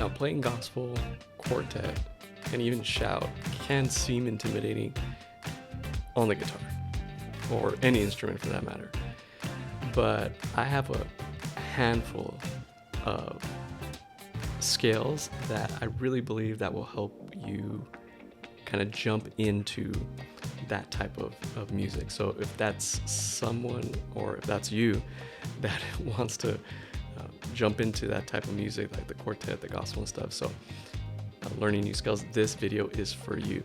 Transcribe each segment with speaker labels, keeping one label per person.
Speaker 1: Now, playing gospel, quartet, and even shout can seem intimidating on the guitar, or any instrument for that matter. But I have a handful of scales that I really believe that will help you kind of jump into that type of music. So if that's someone, or if that's you, that wants to jump into that type of music, like the quartet, the gospel and stuff, so learning new scales, this video is for you.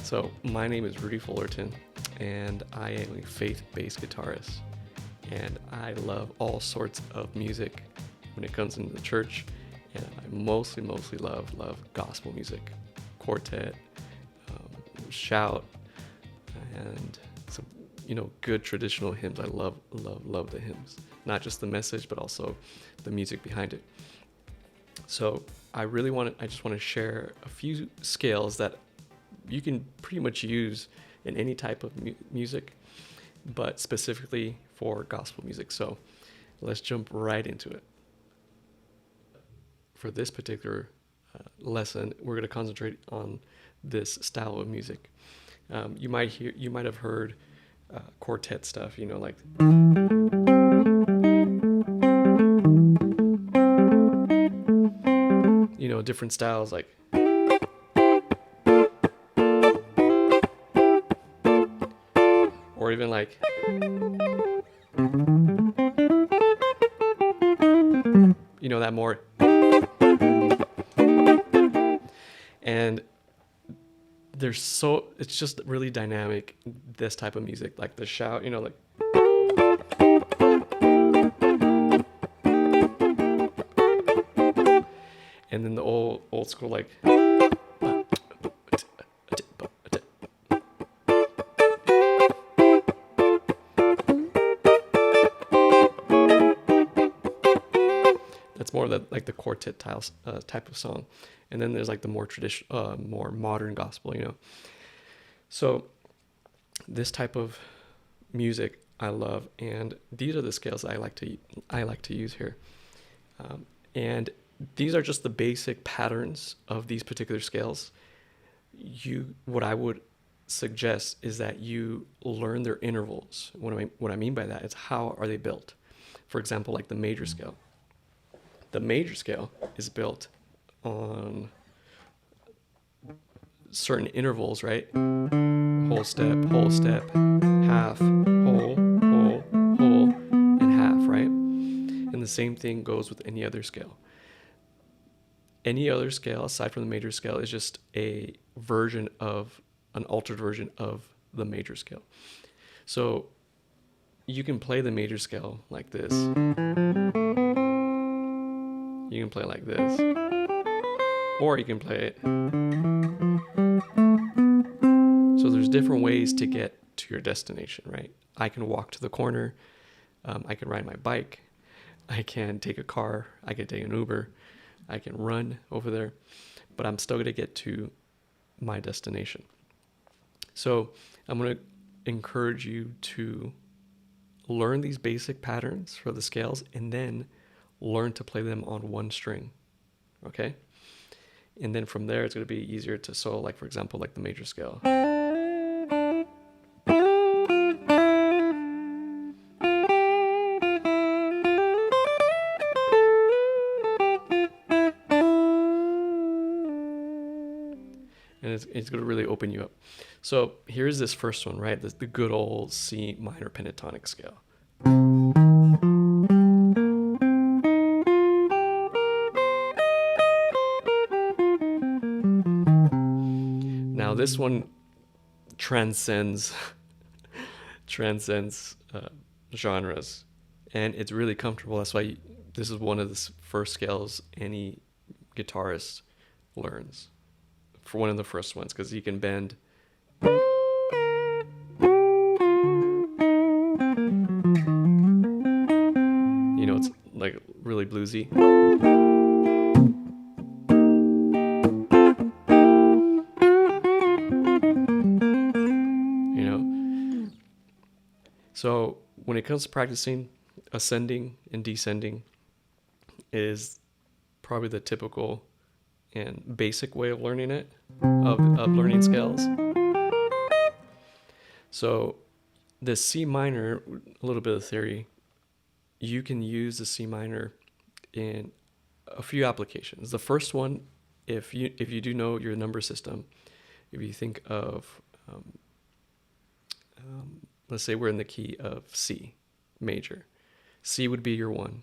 Speaker 1: So my name is Rudy Fullerton, and I am a faith-based guitarist, and I love all sorts of music when it comes into the church, and I mostly love gospel music, quartet, shout, and some good traditional hymns. I love the hymns, not just the message but also the music behind it. So I just want to share a few scales that you can pretty much use in any type of music, but specifically for gospel music. So let's jump right into it. For this particular lesson, we're going to concentrate on this style of music. You might have heard quartet stuff, like different styles, like or even like that more, and it's just really dynamic, this type of music, like the shout, like and then the old school, like that's more like the quartet type of song. And then there's like the more traditional, more modern gospel, So this type of music I love, and these are the scales I like to use here. And these are just the basic patterns of these particular scales. What I would suggest is that you learn their intervals. What I mean by that is, how are they built? For example, like the major scale. The major scale is built on certain intervals, right? Whole step, half, whole, and half, right? And the same thing goes with any other scale. Any other scale aside from the major scale is just an altered version of the major scale. So you can play the major scale like this. You can play like this. Or you can play it. So there's different ways to get to your destination, right? I can walk to the corner. I can ride my bike. I can take a car. I can take an Uber. I can run over there. But I'm still going to get to my destination. So I'm going to encourage you to learn these basic patterns for the scales, and then learn to play them on one string, okay? And then from there, it's going to be easier to solo, like, for example, like the major scale. And it's going to really open you up. So here's this first one, right? The good old C minor pentatonic scale. Now this one transcends genres, and it's really comfortable. That's why this is one of the first scales any guitarist learns, for one of the first ones, because you can bend. It's like really bluesy. So when it comes to practicing, ascending and descending is probably the typical and basic way of learning it, of learning scales. So the C minor, a little bit of theory, you can use the C minor in a few applications. The first one, if you do know your number system, if you think of, let's say we're in the key of C major. C would be your 1.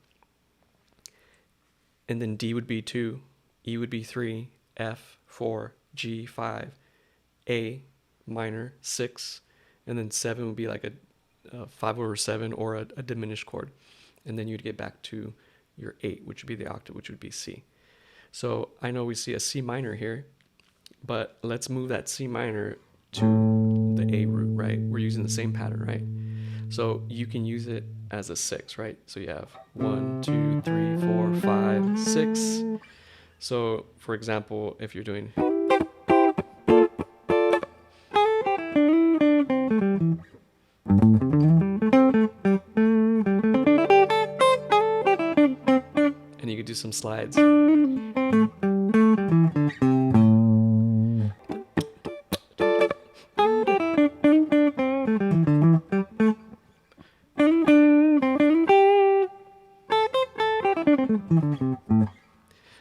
Speaker 1: And then D would be 2, E would be 3, F 4, G 5, A minor 6, and then 7 would be like a 5/7 or a diminished chord. And then you'd get back to your 8, which would be the octave, which would be C. So I know we see a C minor here, but let's move that C minor to the A root, right? We're using the same pattern, right? So you can use it as a 6, right? So you have 1, 2, 3, 4, 5, 6. So for example, if you're doing, and you could do some slides.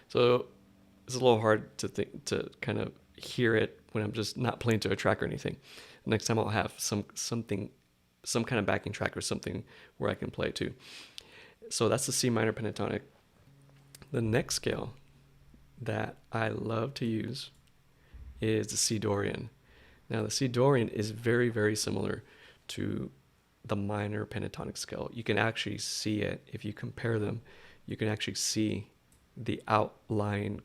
Speaker 1: So it's a little hard to kind of hear it when I'm just not playing to a track or anything. Next time I'll have some kind of backing track or something where I can play to. So that's the C minor pentatonic. The next scale that I love to use is the C Dorian. Now the C Dorian is very, very similar to the minor pentatonic scale. You can actually see it if you compare them. You can actually see the outlying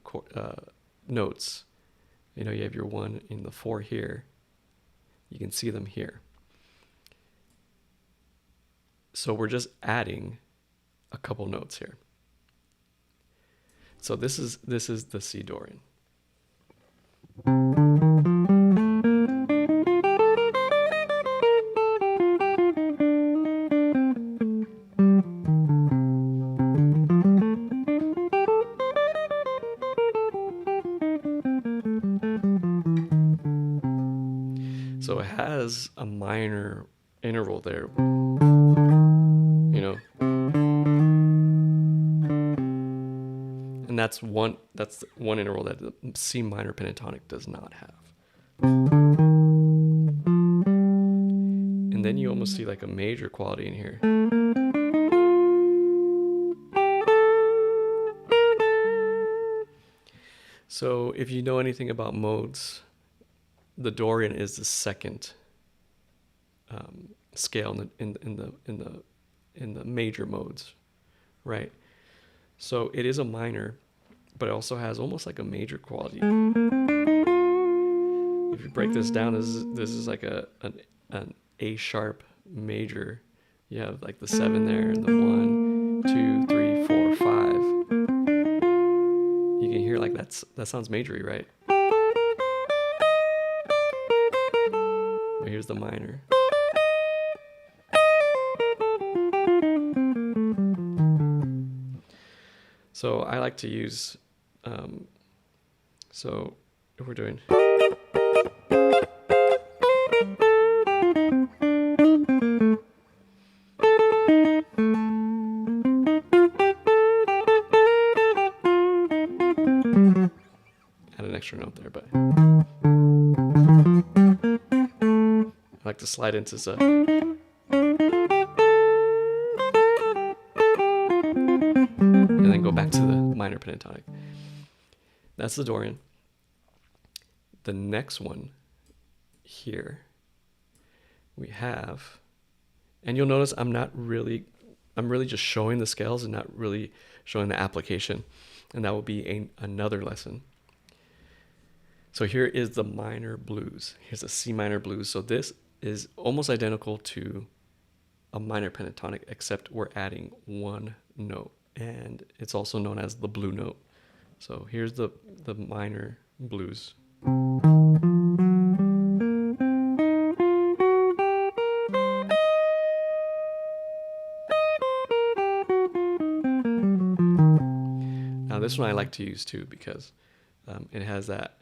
Speaker 1: notes. You know, you have your 1 in the 4 here. You can see them here. So we're just adding a couple notes here. So this is the C Dorian. So it has a minor interval there, you know. And that's one interval that the C minor pentatonic does not have. And then you almost see like a major quality in here. So if you know anything about modes, the Dorian is the second scale in the major modes, right? So it is a minor, but it also has almost like a major quality. If you break this down, this is like an A sharp major. You have like the 7 there, and the 1, 2, 3, 4, 5. You can hear like that sounds majory, right? But here's the minor. So I like to use, so if we're doing, add an extra note there, but I like to slide into the, and then go back to the minor pentatonic. That's the Dorian. The next one here we have, and you'll notice I'm really just showing the scales and not really showing the application, and that will be another lesson. So here is the minor blues. Here's a C minor blues. So this is almost identical to a minor pentatonic, except we're adding one note, and it's also known as the blue note. So here's the minor blues. Now this one I like to use too because it has that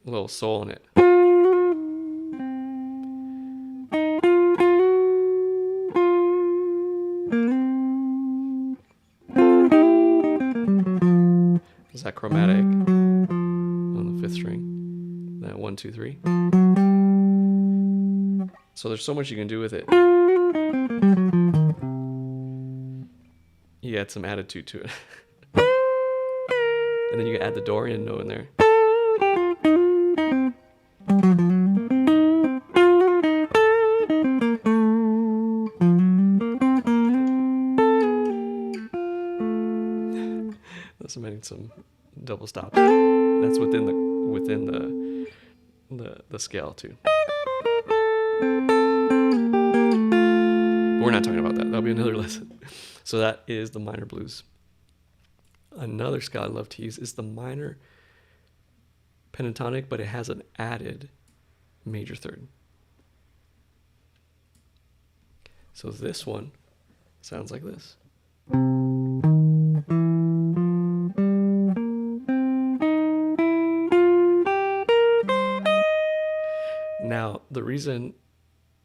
Speaker 1: little soul in it. There's that chromatic on the 5th string, that 1, 2, 3. So there's so much you can do with it. You add some attitude to it. And then you can add the Dorian note in there. That's adding some double stops. That's within the scale too. But we're not talking about that. That'll be another lesson. So that is the minor blues. Another scale I love to use is the minor pentatonic, but it has an added major third. So this one sounds like this. Now, the reason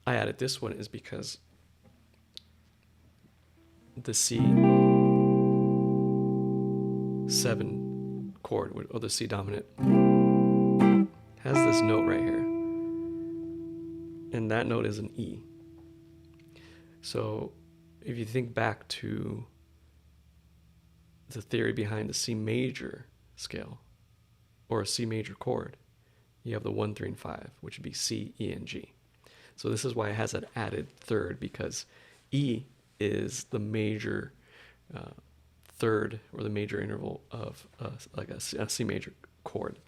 Speaker 1: I added this one is because the C7 chord, or the C dominant, has this note right here. And that note is an E. So if you think back to the theory behind the C major scale, or a C major chord, you have the 1, 3, and 5, which would be C, E, and G. So this is why it has an added third, because E is the major third, or the major interval of like a C major chord.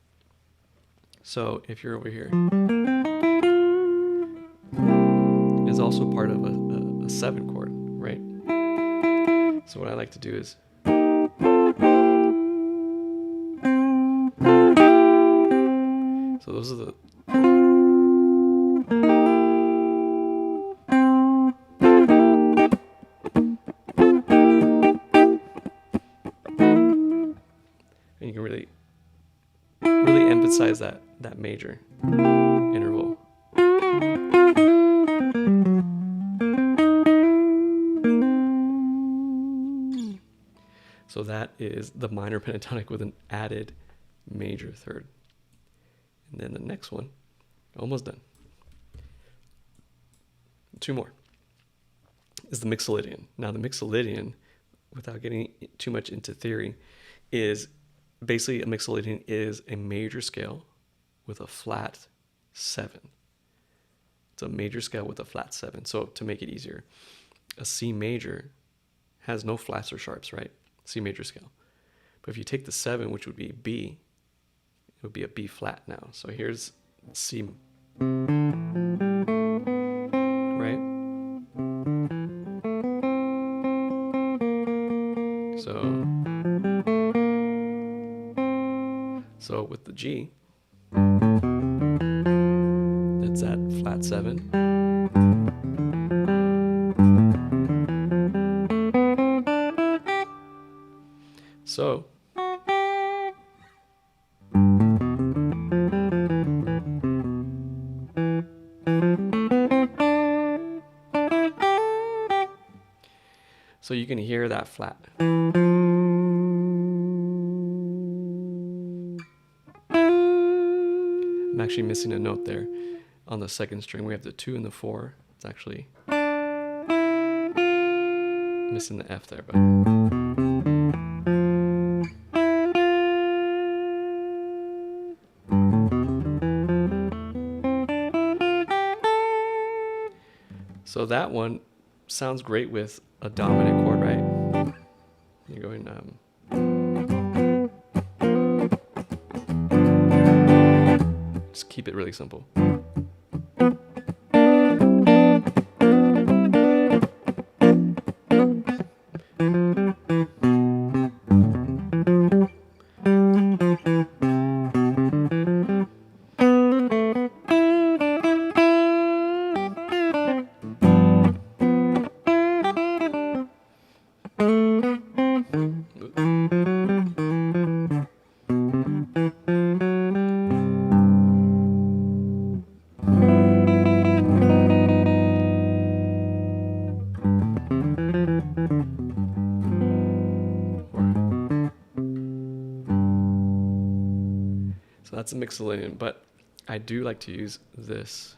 Speaker 1: So if you're over here, it's also part of a 7 chord, right? So what I like to do is, so those are the, and you can really emphasize that major interval. So that is the minor pentatonic with an added major third. And then the next one, almost done. 2 more, is the Mixolydian. Now the Mixolydian, without getting too much into theory, is basically a Mixolydian is a major scale with a flat 7. It's a major scale with a flat 7. So to make it easier, a C major has no flats or sharps, right? C major scale. But if you take the 7, which would be B, it would be a B flat now. So here's C, right? So with the G, it's that flat 7. So you can hear that flat. I'm actually missing a note there on the 2nd string. We have the 2 and the 4. It's actually missing the F there, but so that one sounds great with a dominant chord, right? You're going just keep it really simple. So that's a Mixolydian, but I do like to use this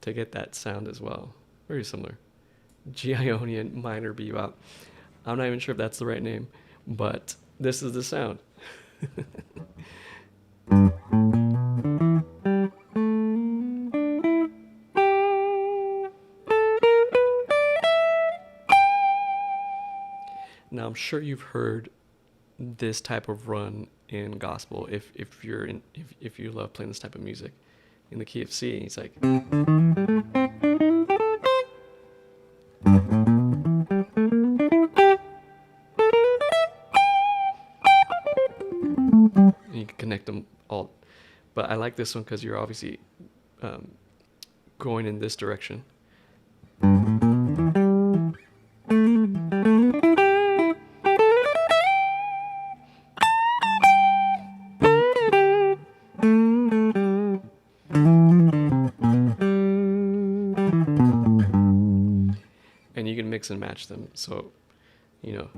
Speaker 1: to get that sound as well. Very similar. G-Ionian minor bebop. I'm not even sure if that's the right name, but this is the sound. Now I'm sure you've heard this type of run in gospel if you love playing this type of music. In the key of C, he's like, you can connect them all, but I like this one because you're obviously going in this direction. And you can mix and match them, so you know.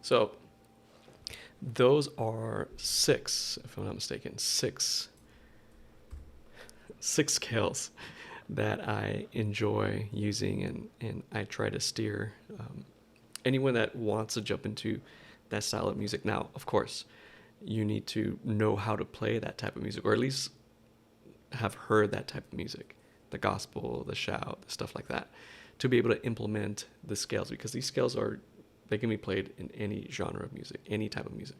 Speaker 1: So those are six, if I'm not mistaken, six scales that I enjoy using, and I try to steer anyone that wants to jump into that style of music. Now, of course, you need to know how to play that type of music, or at least have heard that type of music, the gospel, the shout, the stuff like that, to be able to implement the scales, because these scales they can be played in any genre of music, any type of music.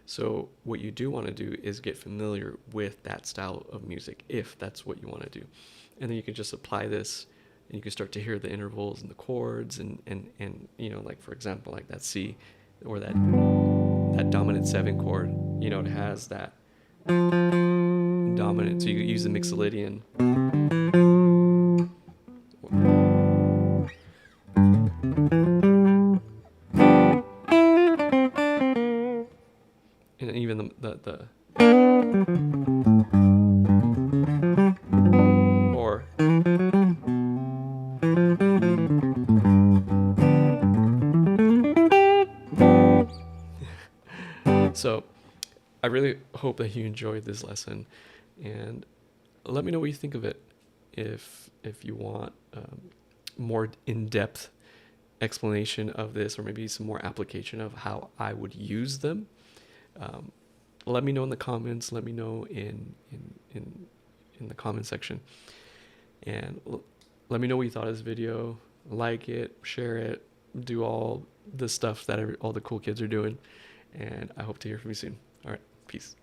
Speaker 1: So what you do want to do is get familiar with that style of music, if that's what you want to do. And then you can just apply this, and you can start to hear the intervals and the chords, and you know, like for example, like that C, or that dominant 7 chord, you know, it has that dominant, so you use the Mixolydian. And even the or so I really hope that you enjoyed this lesson, and let me know what you think of it. If you want more in-depth explanation of this, or maybe some more application of how I would use them, let me know in the comments. Let me know in the comment section, and let me know what you thought of this video. Like it, share it, do all the stuff that all the cool kids are doing, and I hope to hear from you soon. All right, peace.